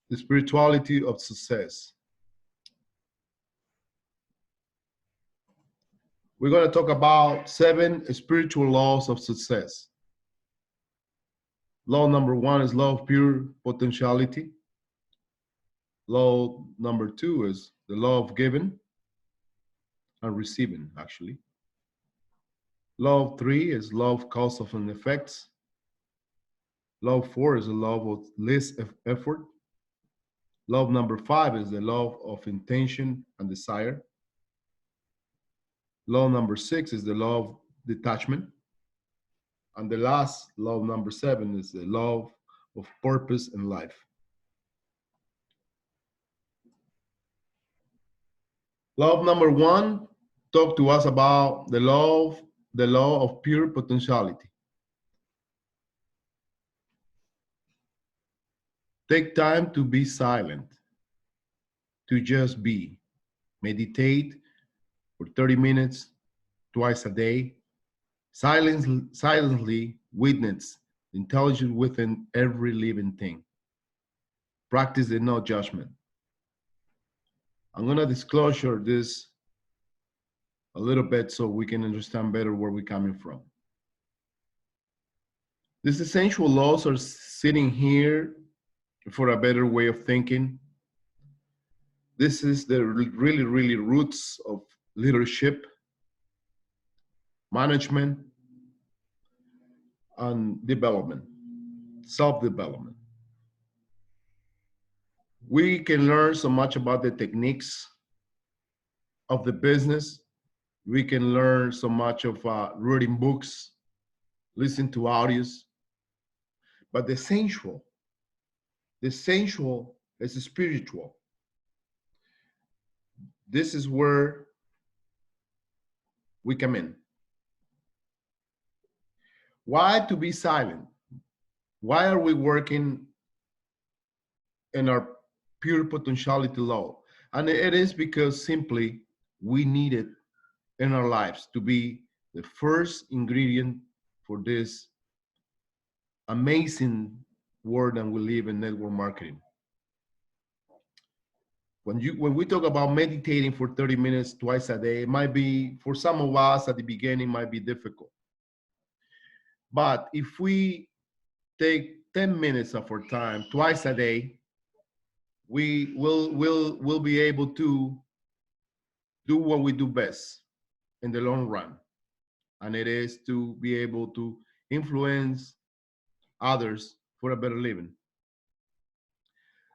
The spirituality of success. We're going to talk about 7 spiritual laws of success. Law number 1 is law of pure potentiality. Law number 2 is the law of giving and receiving, actually. Law of 3 is law of cause and effects. Law of 4 is the law of least effort. Law number 5 is the law of intention and desire. Law number 6 is the law of detachment. And the last law, number 7, is the law of purpose in life. Law number 1 talk to us about the law of pure potentiality. Take time to be silent, to just be. Meditate for 30 minutes twice a day. Silently witness the intelligence within every living thing. Practice the no judgment. I'm going to disclosure this a little bit so we can understand better where we're coming from. These essential laws are sitting here for a better way of thinking. This is the really roots of leadership, management, and development, self-development. We can learn so much about the techniques of the business. We can learn so much of reading books, listen to audios. But the essential is spiritual. This is where we come in. Why to be silent? Why are we working in our pure potentiality law? And it is because simply we need it in our lives to be the first ingredient for this amazing world that we live in network marketing. When we talk about meditating for 30 minutes twice a day, it might be, for some of us at the beginning, might be difficult. But if we take 10 minutes of our time twice a day, we'll be able to do what we do best in the long run. And it is to be able to influence others for a better living.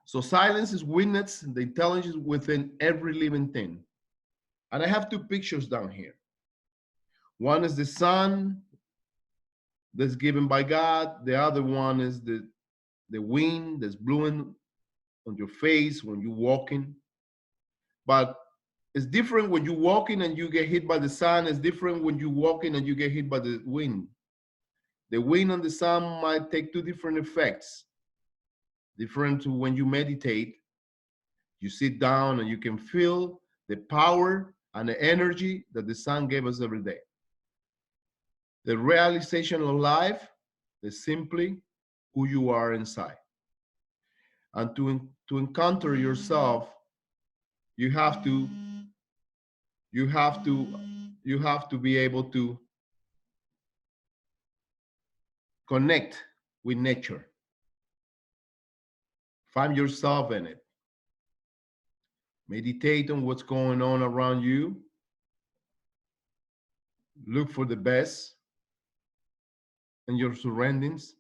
So silence is witness the intelligence within every living thing. And I have 2 pictures down here. One is the sun that's given by God. The other one is the wind that's blowing on your face when you're walking. But it's different when you're walking and you get hit by the sun. It's different when you're walking and you get hit by the wind. The wind and the sun might take 2 different effects. Different to when you meditate, you sit down and you can feel the power and the energy that the sun gave us every day. The realization of life is simply who you are inside. And to encounter yourself, you have to be able to connect with nature. Find yourself in it. Meditate on what's going on around you. Look for the best in your surroundings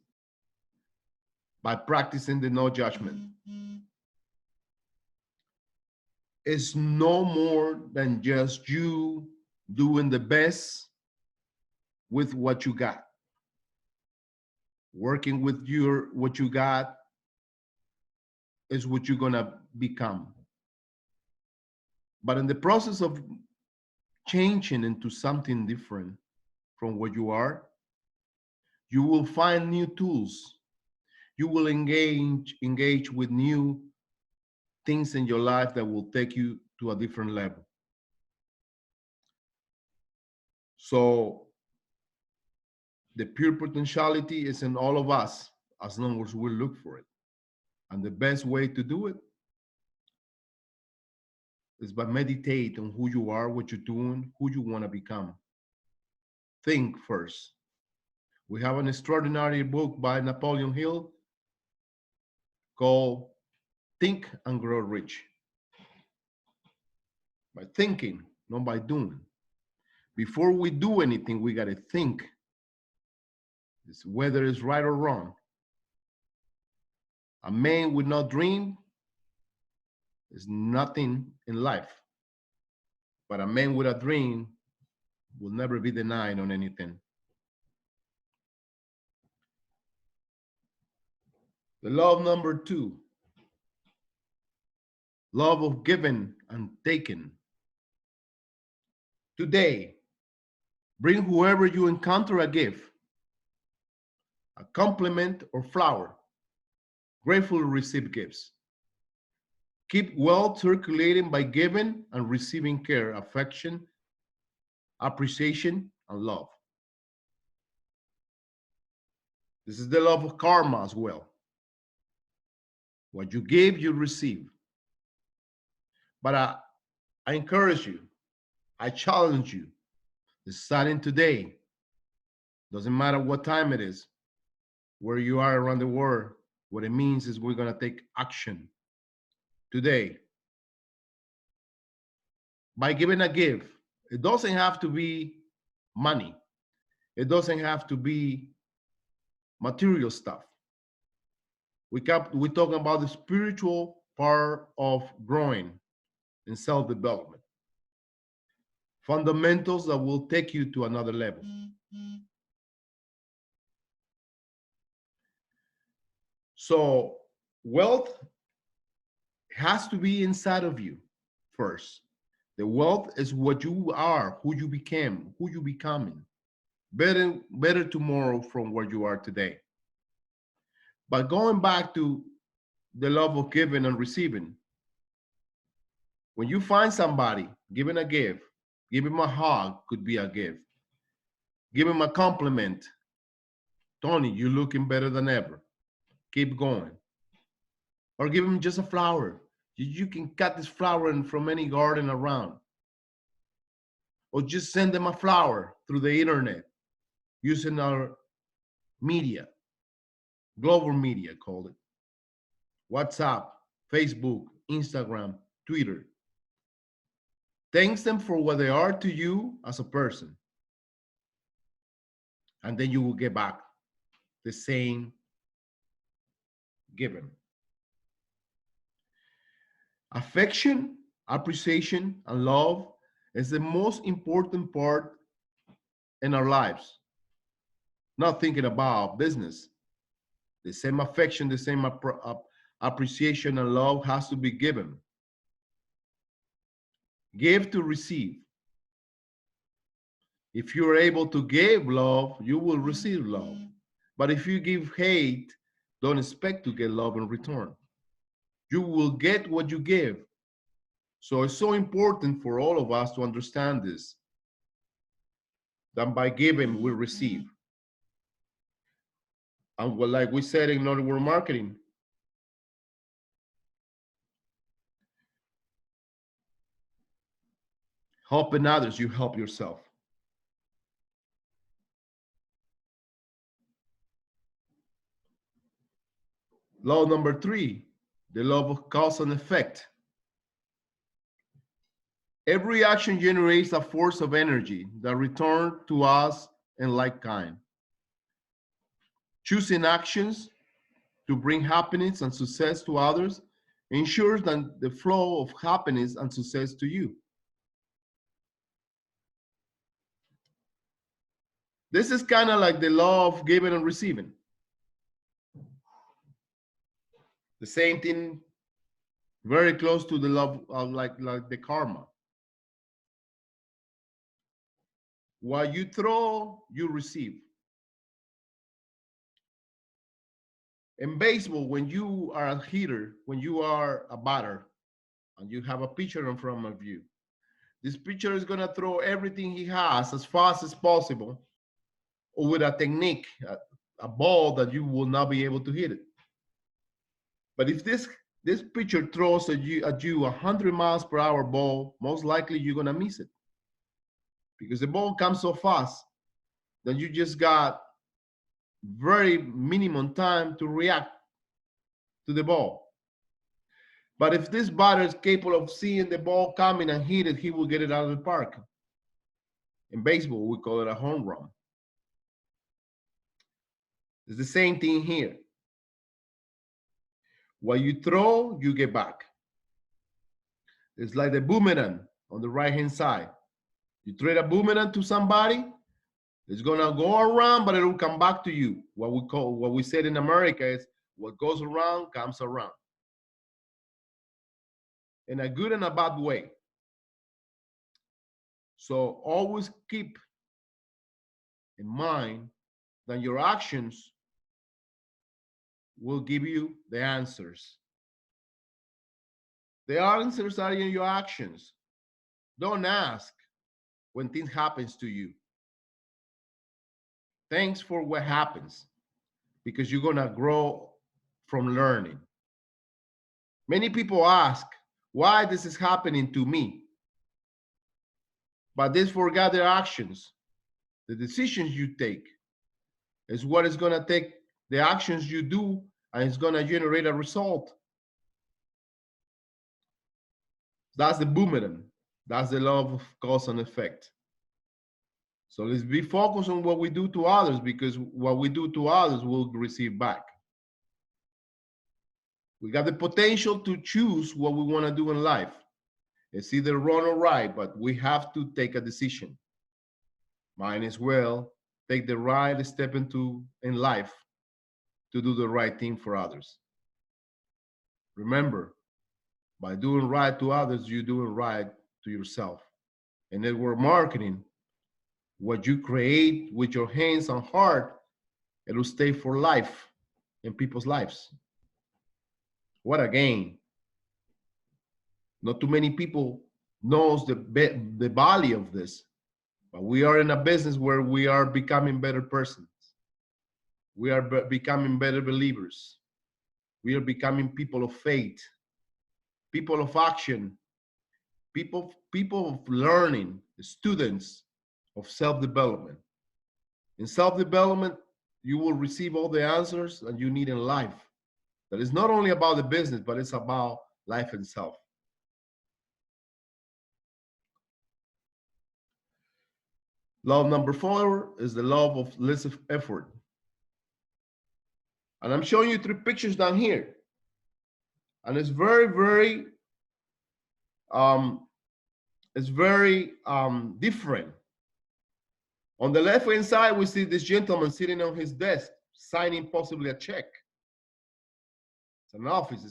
by practicing the no judgment. It's no more than just you doing the best with what you got. Working with what you got is what you're gonna become. But in the process of changing into something different from what you are, you will find new tools. You will engage with new things in your life that will take you to a different level. So the pure potentiality is in all of us as long as we look for it. And the best way to do it is by meditate on who you are, what you're doing, who you want to become. Think first. We have an extraordinary book by Napoleon Hill called Think and Grow Rich. By thinking, not by doing. Before we do anything, we got to think whether it's right or wrong. A man with no dream is nothing in life. But a man with a dream will never be denied on anything. The love number 2, love of giving and taking. Today, bring whoever you encounter a gift, a compliment or flower. Gratefully receive gifts. Keep wealth circulating by giving and receiving care, affection, appreciation, and love. This is the love of karma as well. What you give, you receive. But I encourage you, I challenge you, starting today, doesn't matter what time it is, where you are around the world, what it means is we're going to take action today by giving a gift. It doesn't have to be money. It doesn't have to be material stuff. We're talking about the spiritual part of growing and self-development. Fundamentals that will take you to another level. So wealth has to be inside of you first. The wealth is what you are, who you became, who you becoming. Better tomorrow from where you are today. But going back to the love of giving and receiving, when you find somebody giving a gift, give him a hug could be a gift. Give him a compliment. Tony, you're looking better than ever. Keep going. Or give him just a flower. You can cut this flower from any garden around. Or just send them a flower through the internet using our media, global media called it. WhatsApp, Facebook, Instagram, Twitter. Thanks them for what they are to you as a person. And then you will get back the same given. Affection, appreciation, and love is the most important part in our lives. Not thinking about business. The same affection, the same appreciation and love has to be given. Give to receive. If you're able to give love, you will receive love. But if you give hate, don't expect to get love in return. You will get what you give. So it's so important for all of us to understand this, that by giving, we receive. And like we said in network marketing, helping others, you help yourself. Law number 3, the law of cause and effect. Every action generates a force of energy that returns to us in like kind. Choosing actions to bring happiness and success to others ensures that the flow of happiness and success to you. This is kind of like the law of giving and receiving. The same thing, very close to the law of like the karma. What you throw, you receive. In baseball, when you are a hitter, when you are a batter, and you have a pitcher in front of you, this pitcher is going to throw everything he has as fast as possible, or with a technique, a ball that you will not be able to hit it. But if this pitcher throws at you 100 miles per hour ball, most likely you're gonna miss it because the ball comes so fast that you just got very minimum time to react to the ball. But if this batter is capable of seeing the ball coming and hit it, he will get it out of the park. In baseball, we call it a home run. It's the same thing here. What you throw, you get back. It's like the boomerang on the right-hand side. You throw a boomerang to somebody, it's gonna go around, but it'll come back to you. What we said in America is, what goes around comes around. In a good and a bad way. So always keep in mind that your actions will give you the answers. The answers are in your actions. Don't ask when things happens to you. Thanks for what happens, because you're gonna grow from learning. Many people ask, why this is happening to me? But they forgot their actions. The decisions you take is what is gonna take the actions you do, and it's gonna generate a result. That's the boomerang. That's the law of cause and effect. So let's be focused on what we do to others, because what we do to others will receive back. We got the potential to choose what we want to do in life. It's either wrong or right, but we have to take a decision. Might as well take the right step in life to do the right thing for others. Remember, by doing right to others, you're doing right to yourself. And network marketing, what you create with your hands and heart, it'll stay for life in people's lives. What a gain. Not too many people knows the value of this, but we are in a business where we are becoming better persons. We are becoming better believers. We are becoming people of faith, people of action, people of learning, students of self-development. In self-development, you will receive all the answers that you need in life. That is not only about the business, but it's about life itself. Law number 4 is the law of less effort. And I'm showing you 3 pictures down here. And it's very different. On the left-hand side, we see this gentleman sitting on his desk, signing possibly a check. It's an office,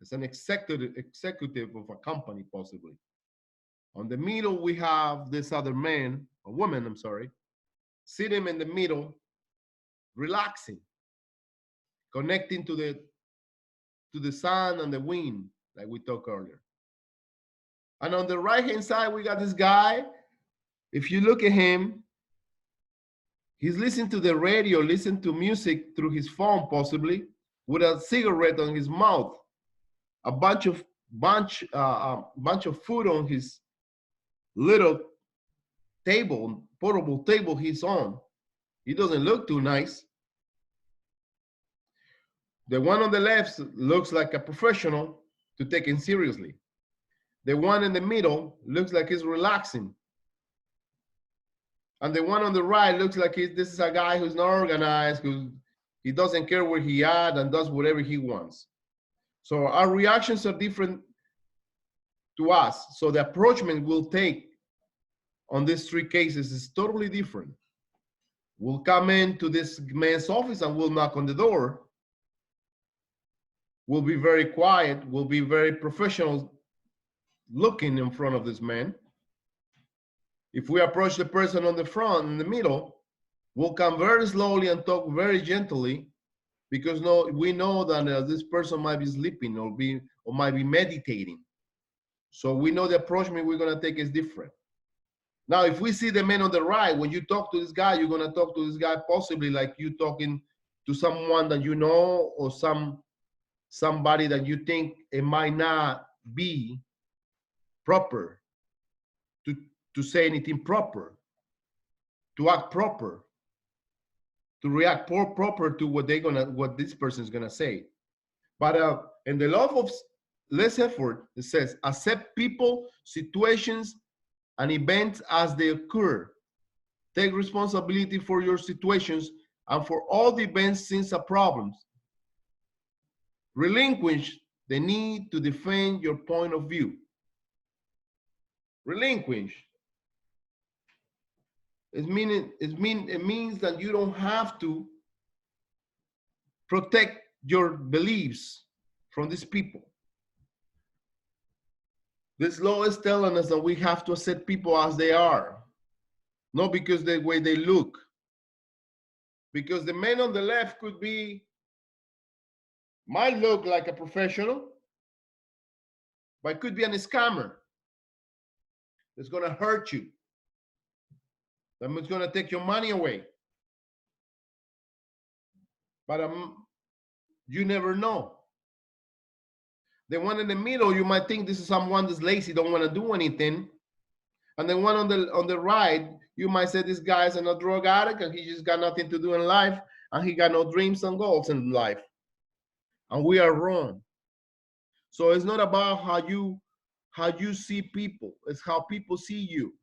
it's an executive of a company, possibly. On the middle, we have this other man, a woman, I'm sorry, sitting in the middle, relaxing, connecting to the sun and the wind, like we talked earlier. And on the right-hand side, we got this guy. If you look at him, he's listening to the radio, listening to music through his phone, possibly, with a cigarette on his mouth, a bunch of food on his little table, portable table he's on. He doesn't look too nice. The one on the left looks like a professional to take him seriously. The one in the middle looks like he's relaxing. And the one on the right looks like this is a guy who's not organized, he doesn't care where he at and does whatever he wants. So our reactions are different to us. So the approachment we'll take on these 3 cases is totally different. We'll come into this man's office and we'll knock on the door. We'll be very quiet. We'll be very professional looking in front of this man. If we approach the person on the front, in the middle, we'll come very slowly and talk very gently, because we know that this person might be sleeping or might be meditating. So we know the approachment we're gonna take is different. Now, if we see the man on the right, when you talk to this guy, you're gonna talk to this guy possibly like you talking to someone that you know, or some somebody that you think it might not be proper to, to say anything proper, to act proper, to react proper to what this person is gonna say. But in the law of less effort, it says accept people, situations, and events as they occur. Take responsibility for your situations and for all the events since a problem. Relinquish the need to defend your point of view. Relinquish. It means that you don't have to protect your beliefs from these people. This law is telling us that we have to accept people as they are, not because the way they look. Because the man on the left might look like a professional, but could be a scammer that's gonna hurt you, that's gonna take your money away. But you never know. The one in the middle, you might think this is someone that's lazy, don't want to do anything. And the one on the right, you might say this guy's a drug addict and he just got nothing to do in life and he got no dreams and goals in life. And we are wrong. So it's not about how you see people, it's how people see you.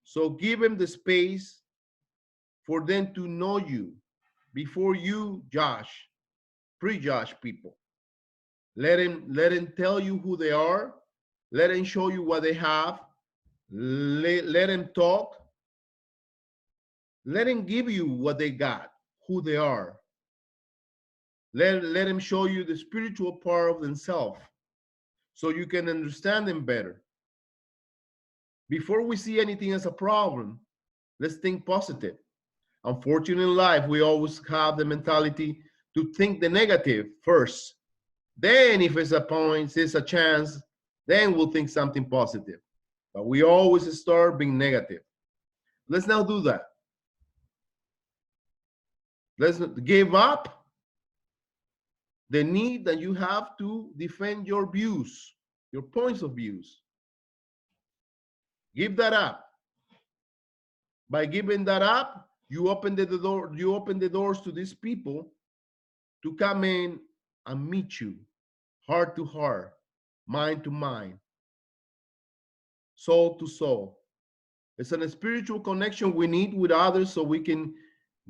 So give them the space for them to know you before you prejudge people. Let him tell you who they are. Let him show you what they have. Let him talk. Let him give you what they got, who they are. Let him show you the spiritual part of themselves so you can understand them better. Before we see anything as a problem, let's think positive. Unfortunately, in life, we always have the mentality to think the negative first. Then if it's a point, it's a chance, then we'll think something positive. But we always start being negative. Let's not do that. Let's not give up the need that you have to defend your views, your points of views. Give that up. By giving that up, you open the doors to these people to come in and meet you heart to heart, mind to mind, soul to soul. It's a spiritual connection we need with others so we can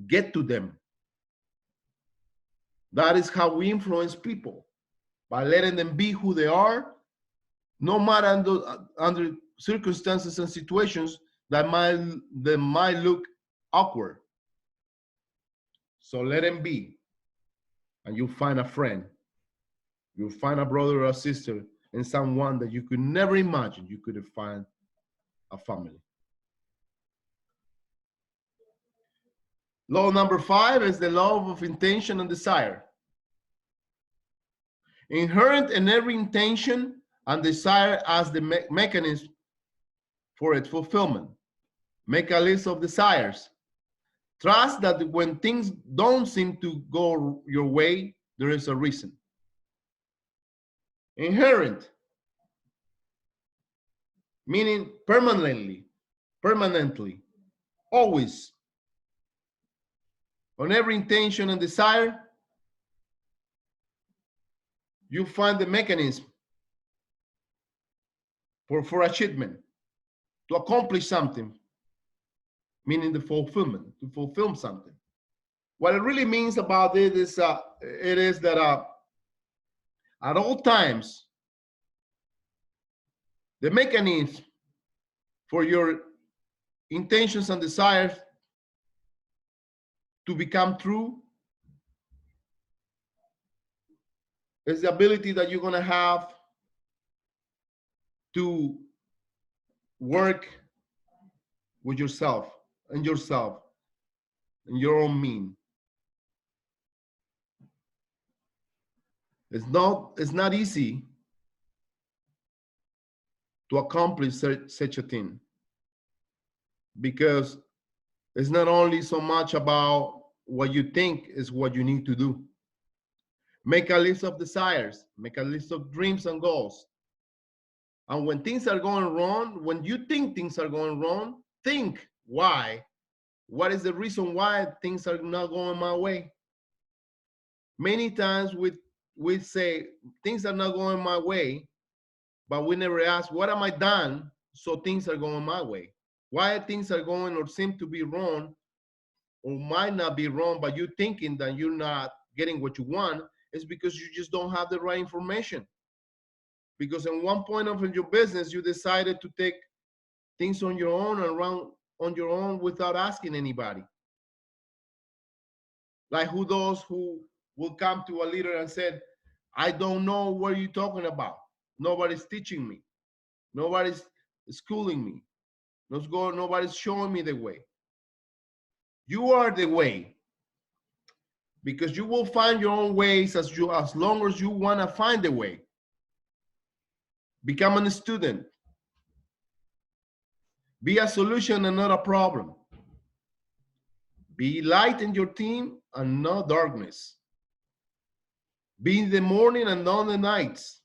get to them. That is how we influence people, by letting them be who they are, no matter under circumstances and situations that might look awkward. So let them be, and you'll find a friend. You'll find a brother or a sister, and someone that you could never imagine you could find a family. Law number 5 is the law of intention and desire. Inherent in every intention and desire as the mechanism for its fulfillment. Make a list of desires. Trust that when things don't seem to go your way, there is a reason. Inherent, meaning permanently, always. On every intention and desire, you find the mechanism for achievement, to accomplish something, meaning the fulfillment, to fulfill something. What it really means about it is that at all times, the mechanism for your intentions and desires to become true is the ability that you're going to have to work with yourself and your own mean. It's not easy to accomplish such a thing, because it's not only so much about what you think, is what you need to do. Make a list of desires. Make a list of dreams and goals. And when things are going wrong, when you think things are going wrong, think why. What is the reason why things are not going my way? Many times we say things are not going my way, but we never ask, what am I done so things are going my way? Why things are going or seem to be wrong or might not be wrong, but you thinking that you're not getting what you want is because you just don't have the right information. Because in one point of your business, you decided to take things on your own and run on your own without asking anybody. Like who those who will come to a leader and said, I don't know what you're talking about. Nobody's teaching me. Nobody's schooling me. Nobody's showing me the way. You are the way, because you will find your own ways as long as you want to find the way. Become a student. Be a solution and not a problem. Be light in your team and not darkness. Be in the morning and not the nights.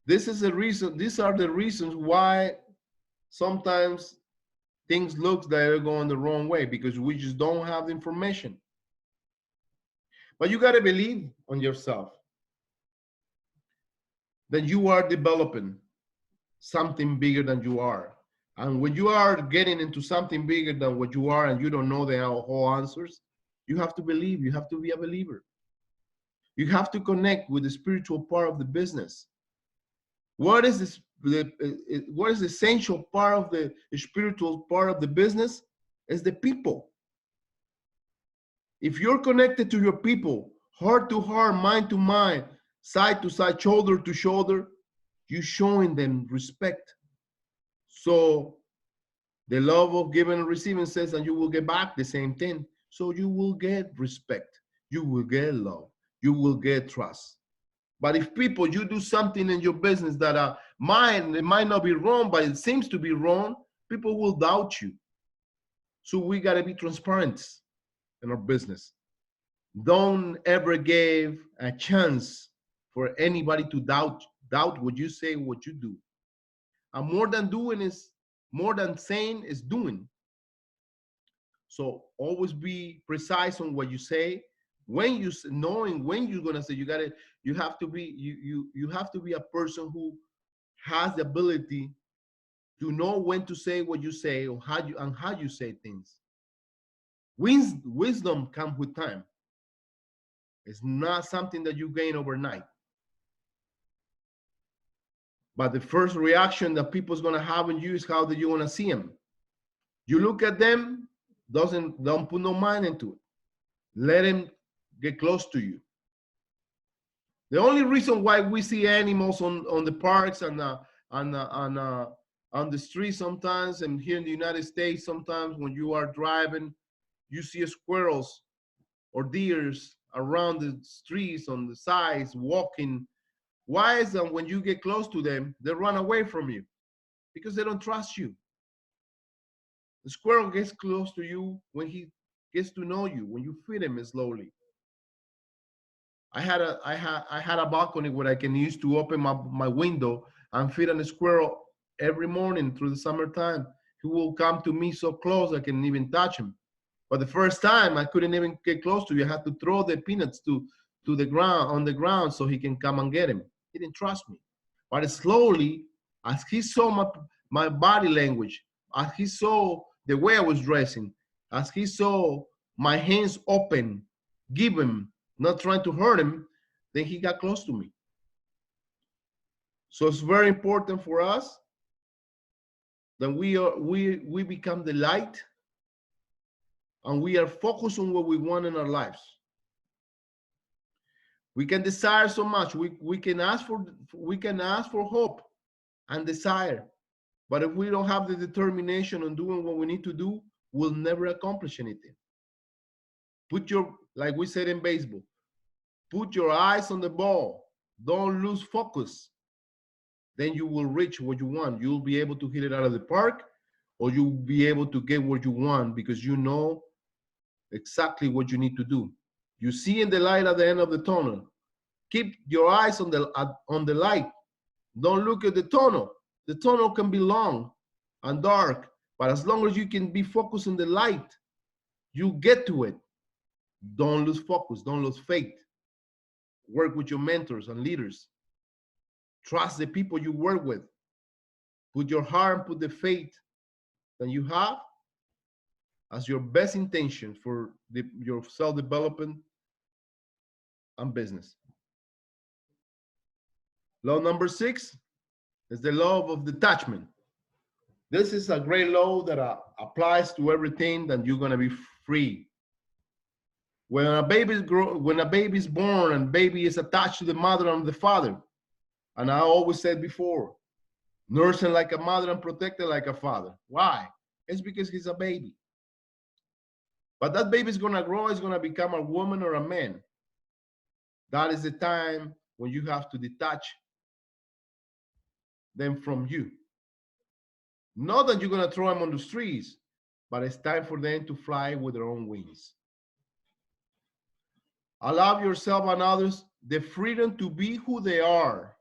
This is the reason. These are the reasons why sometimes things look that they're going the wrong way, because we just don't have the information. But you got to believe on yourself that you are developing something bigger than you are. And when you are getting into something bigger than what you are and you don't know the whole answers, you have to believe. You have to be a believer. You have to connect with the spiritual part of the business. What is this? What is the essential part of the spiritual part of the business? Is the people. If you're connected to your people, heart to heart, mind to mind, side to side, shoulder to shoulder, you're showing them respect. So the love of giving and receiving says that you will get back the same thing. So you will get respect. You will get love. You will get trust. But if people, you do something in your business that it might not be wrong, but it seems to be wrong, people will doubt you. So we got to be transparent in our business. Don't ever give a chance for anybody to doubt what you say, what you do. And more than saying is doing. So always be precise on what you say. When you knowing when you're gonna say, you have to be you have to be a person who has the ability to know when to say what you say or how you say things. Wisdom comes with time. It's not something that you gain overnight. But the first reaction that people's gonna have on you is how do you wanna see them. You look at them, don't put no mind into it. Let them get close to you. The only reason why we see animals on the parks and on the streets sometimes, and here in the United States sometimes when you are driving, you see squirrels or deers around the streets on the sides walking. Why is that when you get close to them, they run away from you? Because they don't trust you. The squirrel gets close to you when he gets to know you, when you feed him slowly. I had a balcony where I can use to open my window and feed a squirrel every morning through the summertime. He will come to me so close I can even touch him. But the first time I couldn't even get close to you. I had to throw the peanuts to the ground on the ground so he can come and get him. He didn't trust me. But slowly, as he saw my body language, as he saw the way I was dressing, as he saw my hands open, give him, not trying to hurt him, then he got close to me. So it's very important for us that we become the light and we are focused on what we want in our lives. We can desire so much. We can ask for hope and desire. But if we don't have the determination on doing what we need to do, we'll never accomplish anything. Like we said in baseball, put your eyes on the ball. Don't lose focus. Then you will reach what you want. You'll be able to hit it out of the park, or you'll be able to get what you want because you know exactly what you need to do. You see in the light at the end of the tunnel. Keep your eyes on the light. Don't look at the tunnel. The tunnel can be long and dark, but as long as you can be focused on the light, you get to it. Don't lose focus. Don't lose faith. Work with your mentors and leaders. Trust the people you work with. Put your heart and put the faith that you have as your best intention for your self-development and business. Law number 6 is the law of detachment. This is a great law that applies to everything that you're going to be free. When a baby is born and baby is attached to the mother and the father, and I always said before, nursing like a mother and protected like a father. Why? It's because he's a baby. But that baby is going to grow, is going to become a woman or a man. That is the time when you have to detach them from you. Not that you're going to throw them on the streets, but it's time for them to fly with their own wings. Allow yourself and others the freedom to be who they are.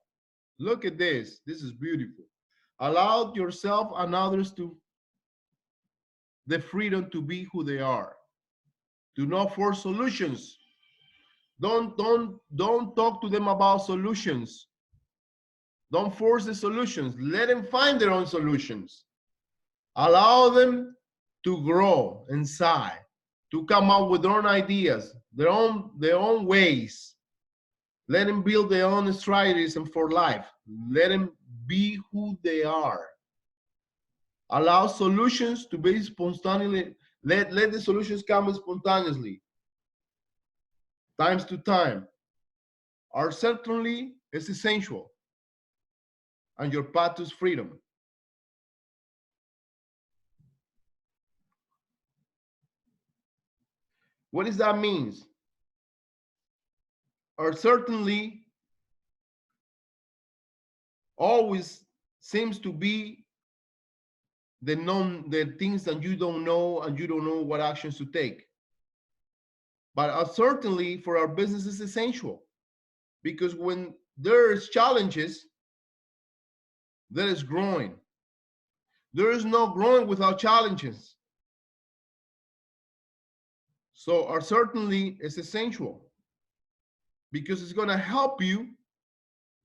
Look at this. This is beautiful. Allow yourself and others to the freedom to be who they are. Do not force solutions. Don't talk to them about solutions. Don't force the solutions. Let them find their own solutions. Allow them to grow inside, to come up with their own ideas, their own ways. Let them build their own strategies and for life. Let them be who they are. Allow solutions to be spontaneously. Let the solutions come spontaneously. Times to time are certainly is essential, and your path to freedom. What does that mean? Or certainly always seems to be the things that you don't know and you don't know what actions to take. But certainly for our business is essential, because when there's challenges, there is growing. There is no growing without challenges. So our certainly is essential because it's going to help you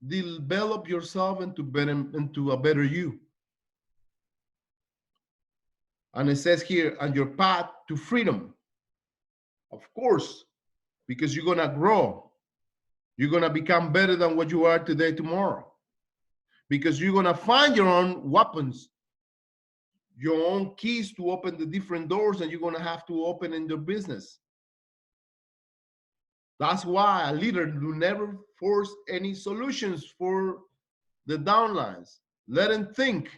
develop yourself into a better you. And it says here, on your path to freedom. Of course, because you're going to grow. You're going to become better than what you are today, tomorrow. Because you're going to find your own weapons, your own keys to open the different doors that you're going to have to open in your business. That's why a leader will never force any solutions for the downlines. Let them think.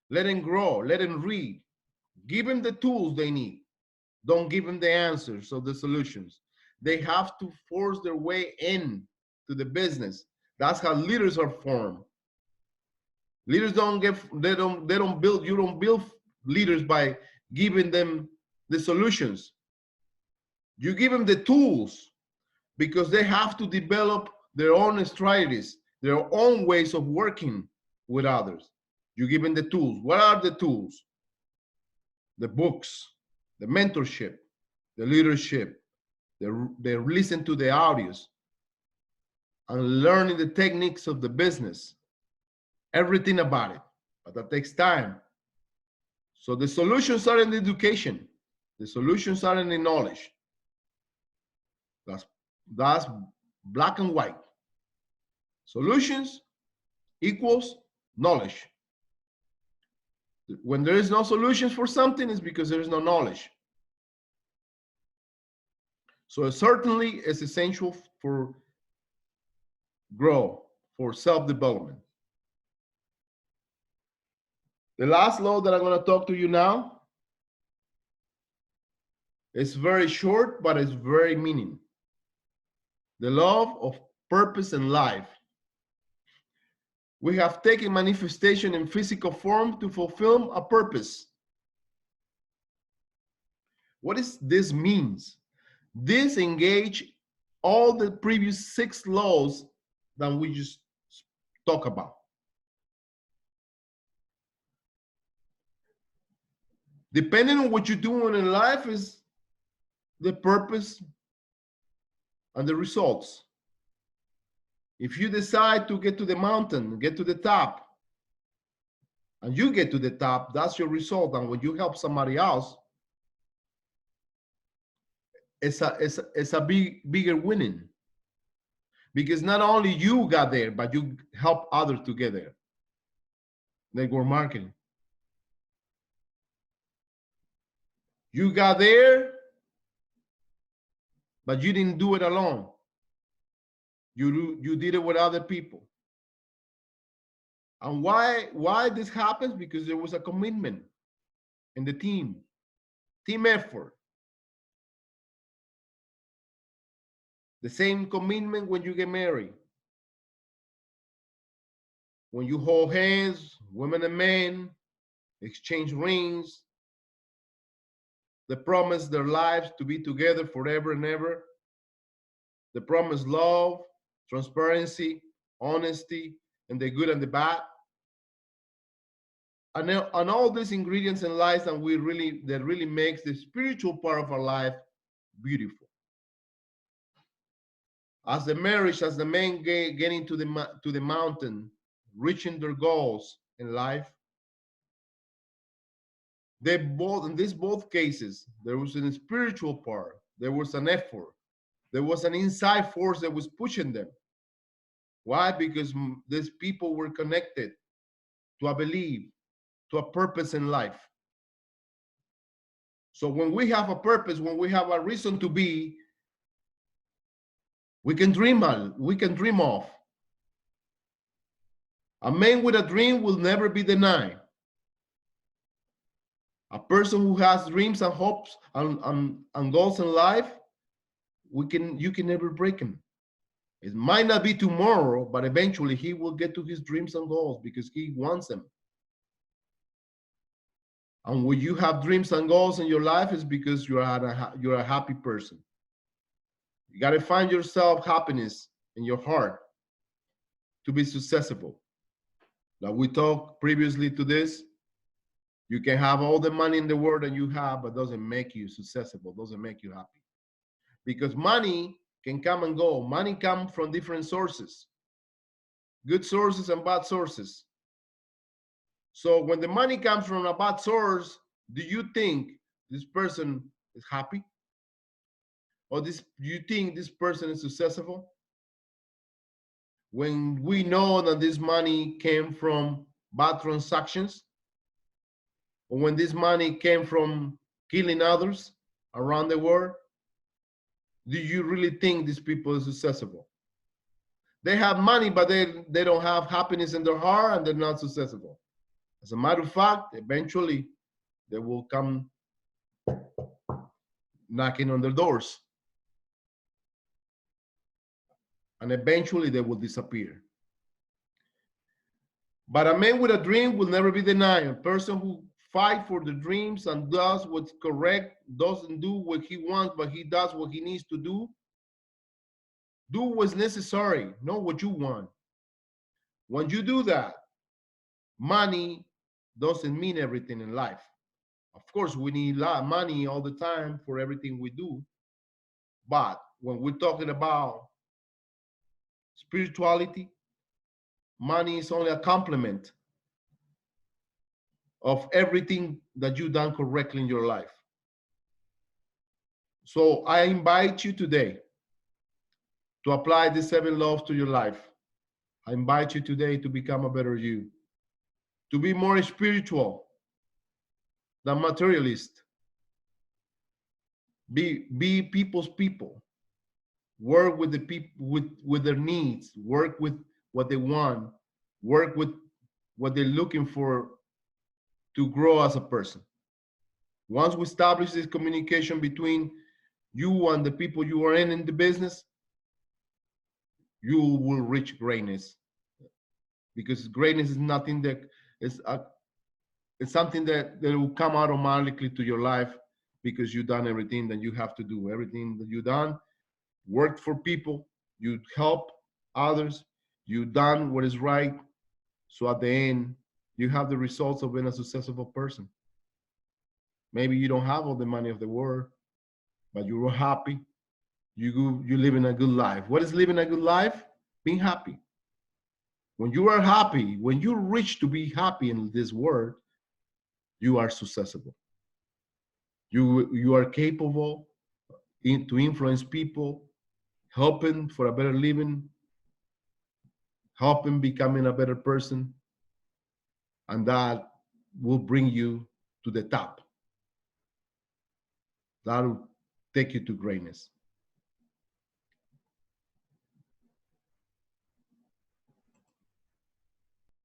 Let them grow. Let them read. Give them the tools they need. Don't give them the answers or the solutions. They have to force their way in to the business. That's how leaders are formed. Leaders don't build, you don't build leaders by giving them the solutions. You give them the tools because they have to develop their own strategies, their own ways of working with others. You give them the tools. What are the tools? The books, the mentorship, the leadership, they listen to the audios and learning the techniques of the business, everything about it. But that takes time. So the solutions are in the education. The solutions are in the knowledge. That's black and white. Solutions equals knowledge. When there is no solutions for something, it's because there is no knowledge. So it certainly is essential for grow, for self-development. The last law that I'm going to talk to you now is very short, but it's very meaning. The law of purpose in life. We have taken manifestation in physical form to fulfill a purpose. What does this means? This engage all the previous 6 laws that we just talked about. Depending on what you're doing in life is the purpose and the results. If you decide to get to the mountain, get to the top, and you get to the top, that's your result. And when you help somebody else, it's a bigger winning. Because not only you got there, but you help others to get there. Network marketing. You got there, but you didn't do it alone. You did it with other people. And why this happens? Because there was a commitment in the team effort. The same commitment when you get married. When you hold hands, women and men, exchange rings, they promise their lives to be together forever and ever. They promise love, transparency, honesty, and the good and the bad. And all these ingredients and lies that really makes the spiritual part of our life beautiful. As the marriage, as the men getting to the mountain, reaching their goals in life, they both, in these both cases, there was a spiritual part, there was an effort, there was an inside force that was pushing them. Why? Because these people were connected to a belief, to a purpose in life. So when we have a purpose, when we have a reason to be, we can dream of. A man with a dream will never be denied. A person who has dreams and hopes and goals in life, you can never break him. It might not be tomorrow, but eventually he will get to his dreams and goals because he wants them. And when you have dreams and goals in your life, is because you're a happy person. You got to find yourself happiness in your heart to be successful. Like we talked previously to this, you can have all the money in the world that you have, but doesn't make you successful, doesn't make you happy. Because money can come and go. Money comes from different sources, good sources and bad sources. So when the money comes from a bad source, do you think this person is happy? Or do you think this person is successful? When we know that this money came from bad transactions, or when this money came from killing others around the world, do you really think these people are successful? They have money, but they don't have happiness in their heart, and they're not successful. As a matter of fact, eventually they will come knocking on their doors. And eventually they will disappear. But a man with a dream will never be denied. A person who fights for the dreams and does what's correct, doesn't do what he wants, but he does what he needs to do. Do what's necessary, not what you want. When you do that, money doesn't mean everything in life. Of course, we need a lot of money all the time for everything we do. But when we're talking about spirituality, money is only a complement of everything that you've done correctly in your life. So I invite you today to apply the 7 laws to your life. I invite you today to become a better you, to be more spiritual than materialist. Be people's people. Work with the people with their needs. Work with what they want. Work with what they're looking for to grow as a person. Once we establish this communication between you and the people you are in the business, you will reach greatness. because greatness is nothing that is it's something that will come automatically to your life because you've done everything that you have to do. Everything that you've done, worked for people, you help others, you done what is right. So at the end, you have the results of being a successful person. Maybe you don't have all the money of the world, but you're happy. You live in a good life. What is living a good life? Being happy. When you are happy, when you reach to be happy in this world, you are successful. You are capable to influence people, helping for a better living, helping becoming a better person, and that will bring you to the top. That will take you to greatness.